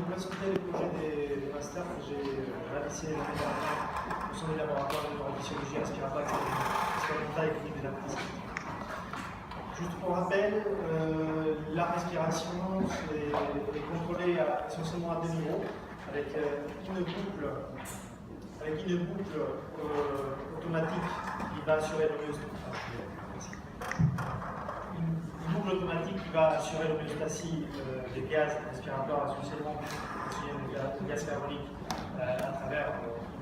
vous présenter le projet des masters que j'ai réalisé l'année dernière au sein des laboratoires de neurophysiologie respiratoire expérimentale et clinique de la prise. Juste pour rappel, la respiration est contrôlée essentiellement à deux niveaux, avec une boucle automatique qui va assurer l'homéostasie des gaz respiratoires, essentiellement des gaz carboniques, à travers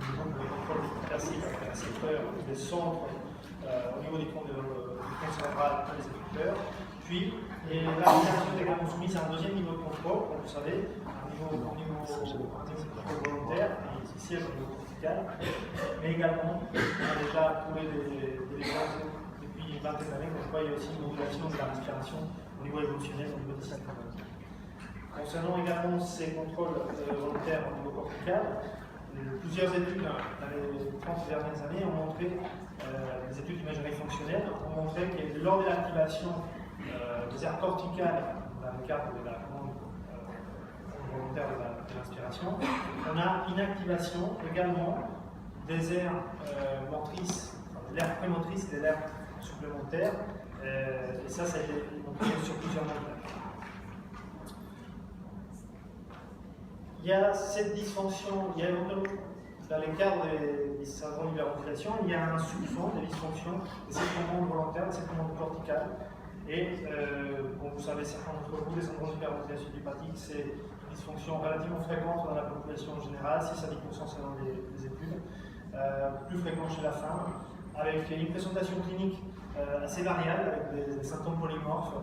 une boucle de contrôle passif avec un récepteur des centres au niveau du tronc cérébral des effecteurs. Puis, la respiration est également soumise à un deuxième niveau de contrôle, comme vous savez, un niveau volontaire, qui siège au niveau cortical, mais également, on a déjà trouvé des exemples depuis une vingtaine d'années, comme quoi il y a aussi une modulation de la respiration au niveau évolutionnel, au niveau des cycles carboniques. Concernant également ces contrôles volontaires au niveau cortical, plusieurs études dans les 30 dernières années ont montré, des études d'imagerie fonctionnelle, ont montré que lors de l'activation des aires corticales, dans le cadre de la commande volontaire de l'inspiration, on a une activation également des aires motrices, des aires prémotrices et des aires supplémentaires, et ça a été montré sur plusieurs montagnes. Il y a cette dysfonction, il y a dans les cadres des syndromes d'hyperventilation, il y a un soupçon de dysfonction de cette commande volontaire, de cette commande corticale. Et comme vous savez, certains d'entre vous, les syndromes d'hyperventilation hépatique, c'est une dysfonction relativement fréquente dans la population en général, 6 à 10% selon les études, plus fréquent chez la femme, avec une présentation clinique assez variable, avec des symptômes polymorphes,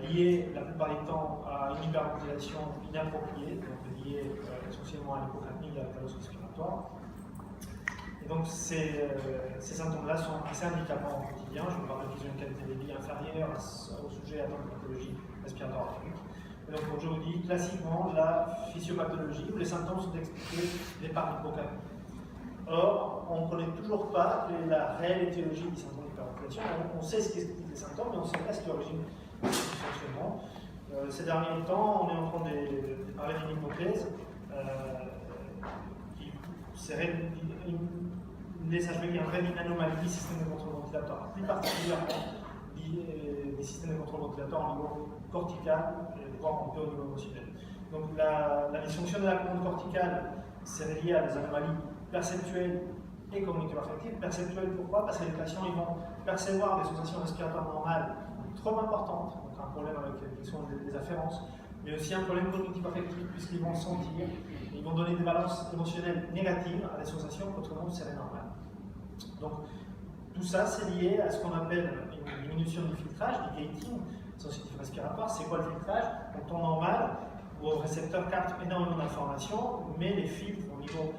liés la plupart du temps à une hyperventilation inappropriée, donc liée essentiellement à l'hypocapnie et à la calose respiratoire. Et donc ces symptômes-là sont assez handicapants au quotidien. Je vous parle qu'ils ont une qualité de vie inférieure au sujet atteint de pathologie respiratoire chronique. Et donc aujourd'hui, classiquement, la physiopathologie où les symptômes sont expliqués par l'hypocapnie. Or, on ne connaît toujours pas la réelle étiologie des symptômes d'hyperventilation. On sait ce qui explique les symptômes, mais on ne sait pas ce qui est l'origine du fonctionnement. Ces derniers temps, on est en train de parler d'une hypothèse qui serait laisse à jouer qu'il y a une anomalie du système de contrôle ventilatoire, plus particulièrement des systèmes de contrôle ventilatoire au niveau cortical, voire un peu au niveau émotionnel. Donc la dysfonction de la commande corticale, c'est lié à des anomalies perceptuelles et cognitivo-affectives. Perceptuelles, pourquoi? Parce que les patients ils vont percevoir des sensations respiratoires normales trop importantes, donc un problème avec la question des afférences, mais aussi un problème cognitivo-affectif, puisqu'ils vont sentir, ils vont donner des balances émotionnelles négatives à des sensations qu'autrement seraient normales. Donc, tout ça, c'est lié à ce qu'on appelle une diminution du filtrage, du gating sensitif respiratoire. C'est quoi le filtrage? En temps normal, vos récepteurs captent énormément d'informations, mais les filtres au niveau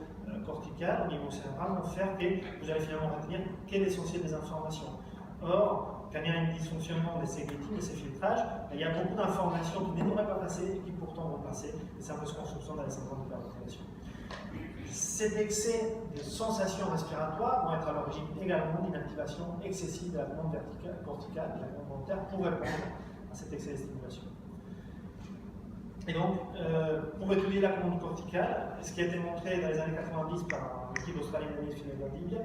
cortical, au niveau cérébral, vont faire que vous allez finalement retenir quel est l'essentiel des informations. Or, quand il y a un dysfonctionnement de ces gatings, de ces filtrages, il y a beaucoup d'informations qui ne devraient pas passer et qui pourtant vont passer. Et c'est un peu ce qu'on soupçonne dans les syndromes d'hyperventilation. Ces excès de sensations respiratoires vont être à l'origine également d'une activation excessive de la commande corticale, de la commande volontaire, pour répondre à cet excès de stimulation. Et donc, pour étudier la commande corticale, ce qui a été montré dans les années 90 par l'équipe australienne de Philip,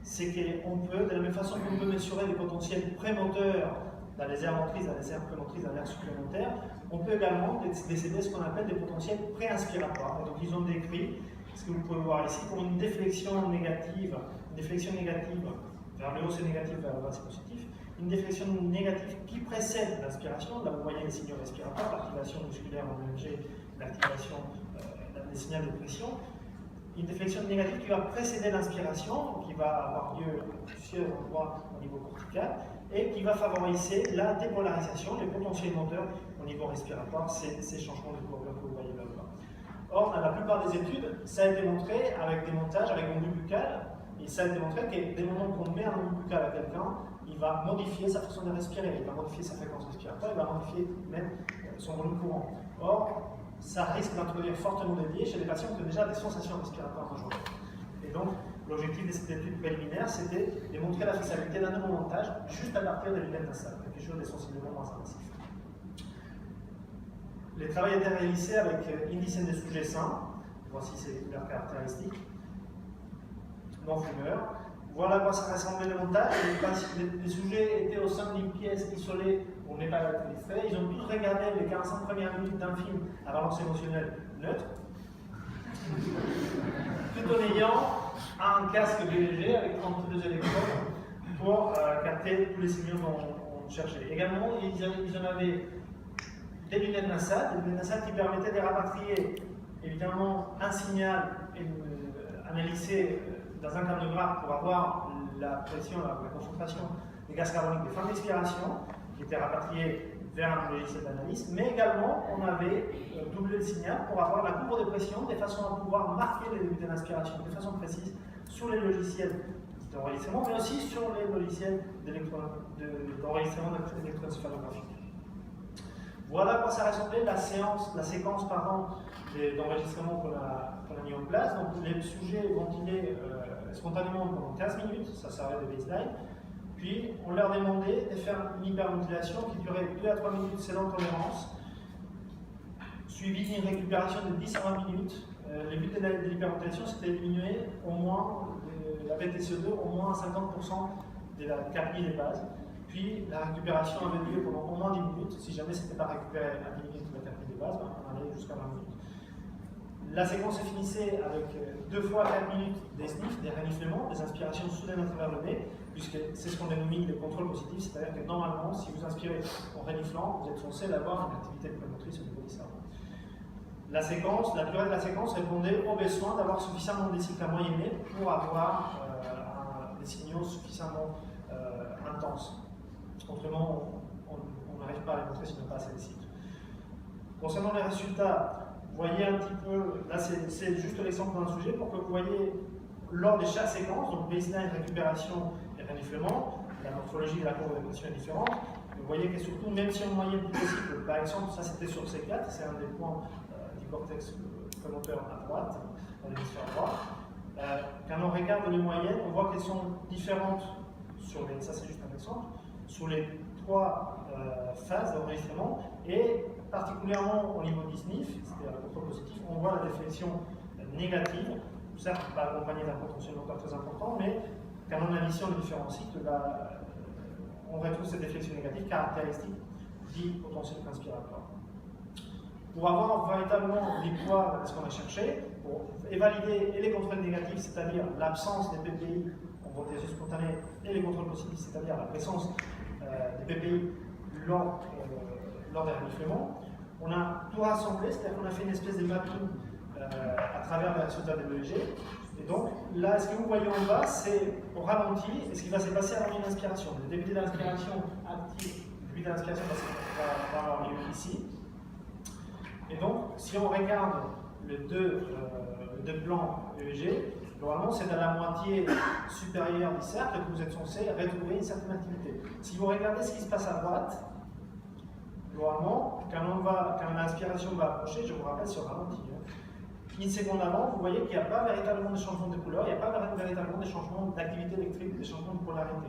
c'est qu'on peut, de la même façon qu'on peut mesurer les potentiels prémoteurs dans les aires motrices, dans les aires prémotrices, dans l'air supplémentaire, on peut également décéder ce qu'on appelle des potentiels préinspiratoires. Donc, ils ont décrit ce que vous pouvez voir ici comme une déflexion négative vers le haut c'est négatif, vers le bas c'est positif, une déflexion négative qui précède l'inspiration. Là vous voyez les signaux respiratoires, l'activation musculaire en EMG, l'activation des signaux de pression. Une déflexion négative qui va précéder l'inspiration, qui va avoir lieu à plusieurs endroits au niveau cortical, et qui va favoriser la dépolarisation, les potentiels moteurs au niveau respiratoire, ces changements de courbure que vous voyez là. Or, dans la plupart des études, ça a été montré avec des montages, avec un glue buccal, et ça a été montré que dès le moment qu'on met un glue buccal à quelqu'un, il va modifier sa façon de respirer, il va modifier sa fréquence respiratoire, il va modifier même son volume courant. Or, ça risque d'introduire fortement des biais chez des patients qui ont déjà des sensations respiratoires majeures. Et donc, l'objectif de cette étude préliminaire, c'était de montrer la faisabilité d'un nouveau montage juste à partir de l'hymen nasale, quelque chose d'essentiellement moins invasif. Les travaux étaient réalisés avec une dizaine de sujets sains. Voici leurs caractéristiques. Non fumeurs. Voilà à quoi ça ressemblait le montage. Les sujets étaient au sein d'une pièce isolée où on n'est pas électrifé. Ils ont tous regardé les 45 premières minutes d'un film à balance émotionnelle neutre, tout en ayant un casque BLG avec 32 électrodes pour capter tous les signaux qu'on cherchait. Également, ils en avaient des lunettes nasales qui permettaient de rapatrier évidemment un signal analysé dans un camographe pour avoir la pression, la concentration des gaz carboniques des fins d'expiration qui étaient rapatriés vers un logiciel d'analyse, mais également on avait doublé le signal pour avoir la courbe de pression de façon à pouvoir marquer les débuts de l'inspiration de façon précise sur les logiciels d'enregistrement, mais aussi sur les logiciels d'enregistrement d'électroencéphalographie. Voilà à quoi ça ressemblait la séquence d'enregistrement qu'on a mis en place. Donc les sujets ventilaient spontanément pendant 15 minutes, ça servait de baseline. Puis on leur demandait de faire une hyperventilation qui durait 2 à 3 minutes selon tolérance, suivie d'une récupération de 10 à 20 minutes. Le but de l'hyperventilation, c'était d'éliminer au moins la BTCO2 au moins à 50% de la capille des bases. Puis la récupération avait lieu pendant au moins 10 minutes. Si jamais ce n'était pas récupéré à 10 minutes de la capille des bases, on allait jusqu'à 20 minutes. La séquence se finissait avec 2 fois 4 minutes des sniffs, des reniflements, des inspirations soudaines à travers le nez, puisque c'est ce qu'on dénomine le contrôle positif, c'est-à-dire que normalement, si vous inspirez en reniflant, vous êtes censé avoir une activité prémotrice au niveau du cerveau. La durée de la séquence répondait au besoin d'avoir suffisamment de cycles à moyenner pour avoir des signaux suffisamment intenses. Autrement, on n'arrive pas à les montrer si on n'a pas assez de cycles. Concernant les résultats, vous voyez un petit peu, là c'est juste l'exemple d'un sujet pour que vous voyez lors de chaque séquence, donc baseline, récupération et reniflement, la morphologie de la courbe de pression est différente. Vous voyez que surtout, même si on moyenne plus de cycles, par exemple, ça c'était sur C4, c'est un des points du cortex prémoteur à droite, dans l'hémisphère droit. Quand on regarde les moyennes, on voit qu'elles sont différentes ça c'est juste un exemple, sur les 3 phases d'enregistrement et particulièrement au niveau du sniff, c'est-à-dire le contrôle positif, on voit la déflexion négative, certes pas accompagnée d'un potentiel moteur très important, mais quand on additionne les différents cycles, on retrouve cette déflexion négative caractéristique du potentiel inspiratoire. Pour avoir véritablement les poids de ce qu'on a cherché, pour valider et les contrôles négatifs, c'est-à-dire l'absence des PPI en ventilation spontanée, et les contrôles positifs, c'est-à-dire la présence des PPI lors des reniflements, on a tout rassemblé, c'est-à-dire qu'on a fait une espèce de mapping à travers les résultats des EEG. Et donc, là, ce que vous voyez en bas, c'est au ralenti, et ce qui va se passer avant une inspiration. Le début de l'inspiration active, le début de l'inspiration va avoir lieu ici. Et donc, si on regarde les deux plans EEG, normalement, c'est à la moitié supérieure du cercle que vous êtes censé retrouver une certaine activité. Si vous regardez ce qui se passe à droite, normalement, quand l'inspiration va approcher, je vous rappelle, c'est au ralenti. Une seconde avant, vous voyez qu'il n'y a pas véritablement de changement de couleur, il n'y a pas véritablement de changement d'activité électrique, de changement de polarité.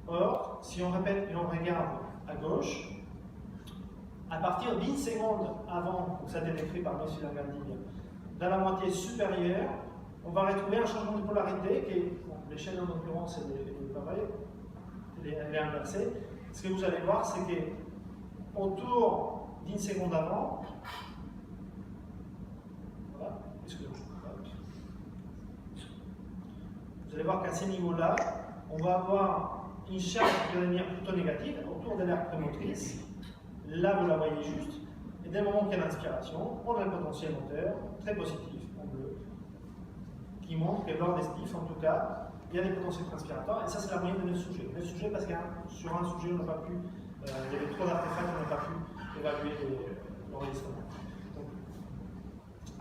Or, si on répète et on regarde à gauche, à partir d'une seconde avant que ça a été décrit par M. Lagardille, dans la moitié supérieure, on va retrouver un changement de polarité qui est, bon, l'échelle en l'occurrence est pareille, elle est inversée. Ce que vous allez voir, c'est qu'autour d'une seconde avant, voilà, vous allez voir qu'à ces niveaux-là, on va avoir une charge qui va devenir plutôt négative autour de l'aire prémotrice. Là, vous la voyez juste. Et dès le moment qu'il y a l'inspiration, on a le potentiel moteur très positif, en bleu, qui montre que lors des sniffs, en tout cas, il y a des potentiels inspiratoires. Et ça, c'est la moyenne de 9 sujets. 9 sujets parce que sur un sujet, on n'a pas pu, il y avait trop d'artefacts, on n'a pas pu évaluer l'enregistrement.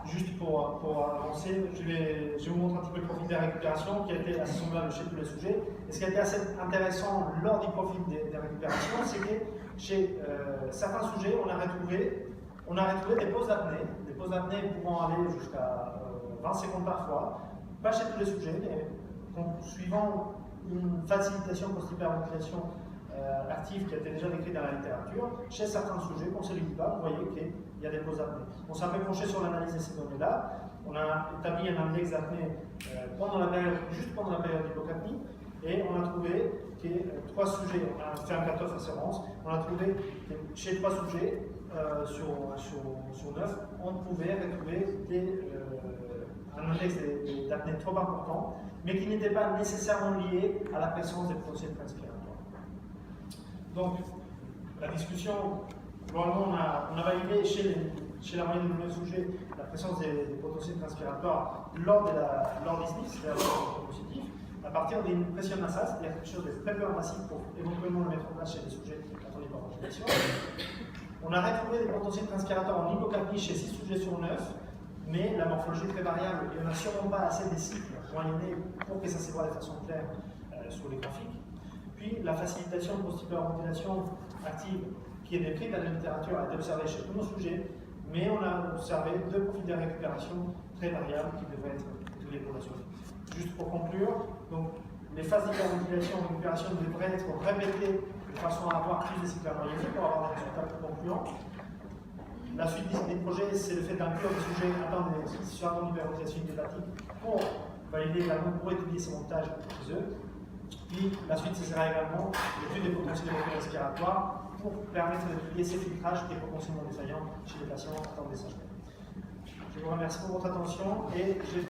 Juste pour avancer, je vais vous montrer un petit peu le profil des récupérations qui a été assez semblable chez tous les sujets. Et ce qui a été assez intéressant lors du profil des récupérations, c'est que chez certains sujets, on a retrouvé des pauses d'apnée pouvant aller jusqu'à 20 secondes parfois, pas chez tous les sujets, mais suivant une facilitation post-hyperventilation active qui a été déjà décrite dans la littérature. Chez certains sujets, comme celui-là, vous voyez qu'il y a des pauses d'apnée. On s'est un peu penché sur l'analyse de ces données-là. On a établi un index d'apnée juste pendant la période d'hypocapnie, et on a trouvé que 3 sujets, on a fait un cut-off référence, on a trouvé que chez 3 sujets sur 9, on pouvait retrouver un index d'apnée trop important, mais qui n'était pas nécessairement lié à la présence des protocytes respiratoires. Donc, la discussion, globalement, on a validé chez la moyenne de nos sujets la présence des protocytes respiratoires lors des SNIS, c'est-à-dire le positif, à partir d'une pression nasale, c'est-à-dire quelque chose de très peu invasif pour éventuellement le mettre en place chez des sujets attendus par ventilation. On a retrouvé des protocytes respiratoires en hypocapnie chez 6 sujets sur 9, mais la morphologie est très variable et on n'a sûrement pas assez des cycles moyennés pour que ça se voit de façon claire sur les graphiques. Puis la facilitation post-hyperventilation active qui est décrite dans la littérature a été observée chez tous nos sujets, mais on a observé 2 profils de récupération très variables qui devraient être étudiés pour la suite. Juste pour conclure, donc, les phases d'hyperventilation et récupération devraient être répétées de façon à avoir plus de cycles moyennés pour avoir des résultats plus concluants. La suite des projets, c'est le fait d'inclure des sujets atteints des situations d'hyperventilation hépatique pour valider également, pour étudier ces montages chez eux. Puis la suite, ce sera également l'étude des potentiels respiratoires pour permettre d'étudier ces filtrages qui est potentiellement défaillants chez les patients atteints des CHP. Je vous remercie pour votre attention et